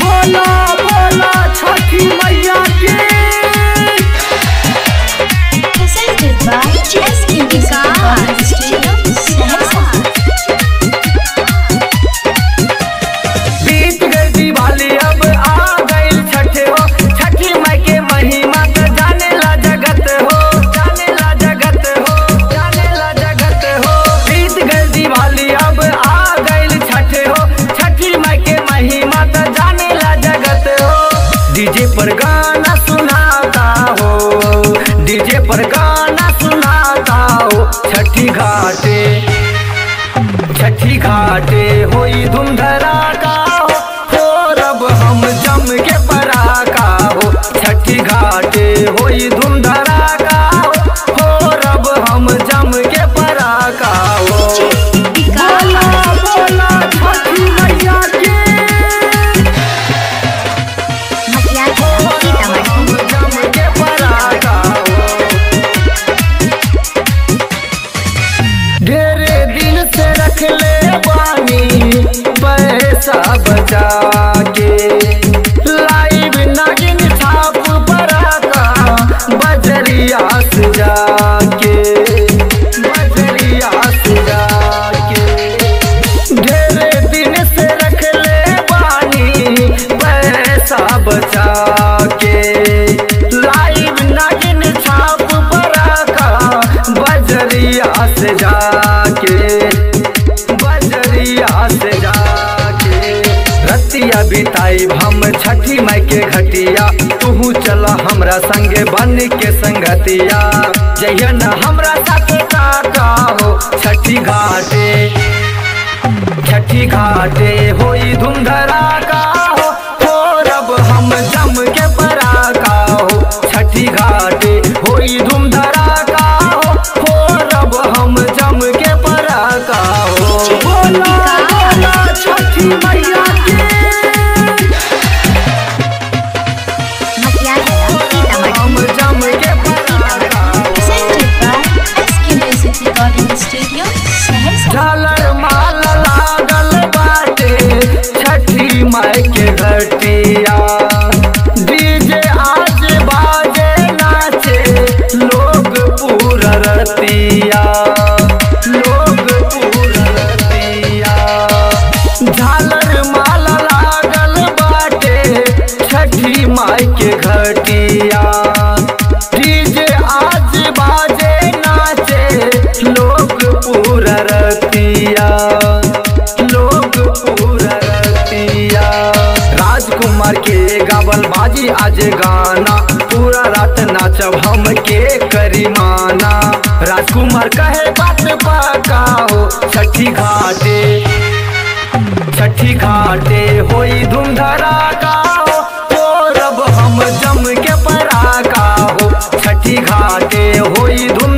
बोला बोला छठी मैया की। Presented by JSK बीत गई दिवाली अब आ गई छठे हो, छठी माई के महिमा तो जाने ला जगत हो, जाने ला जगत हो, जाने ला जगत हो। बीत गई दिवाली अब आ गई छठे हो, छठी माई के महिमा तो जाने ला जगत हो। डीजे पर गाना सुनाता हो, डीजे पर गाना सुनाता हो, छठी घाटे छठी घाटे होई धूम धड़ाका हो, रब हम जम के पराका हो। छठी घाटे होई धूम धड़ाका हो, रब हम जम के पराका हो। बोला बोला छठी मैया की। हम जम के पराका हो। ढेरे दिन से रख ले बानी पैसा बचा के, लाइव नागिन छाप पराका बजरिया सजा के, बजरिया सजा के। ढेरे दिन से रख ले बानी पैसा बचा के, लाइव नागिन छाप पराका बजरिया सजा के, बजरिया से जाके। रतिया बिताई हम छठी माई के घटिया, तू चला हमरा संगे बन के संगतिया। जहिया न हमरा साथ काका हो, छठी घाटे छठी घाटे होई धूम धड़ाका हो, रब हम जम के पराका हो। छठी घाटे होई धूम धड़ाका हो, रब हम जम के पराका हो। बोला बोला छठी मैया की। हम जम के पराका हो। झालर माल लागल बाटे छठी माई के घटिया, डीजे आज बाजे नाचे लोग पूरा रतिया, लोग पूरा रतिया। झालर माल लागल बाटे छठी माई के घटिया, डीजे आज बाजे नाचे लोग पूरा रतिया, लोग पूरा रतिया। राजकुमार के गावल बाजी आज गाना, पूरा रात नाचब हम के करी माना। राजकुमार कहे बात पक्का हो, छठी घाटे छठी घाटे होई धूम धड़ाका हो, रब हम जम के पराका हो। छठी घाटे होई धूम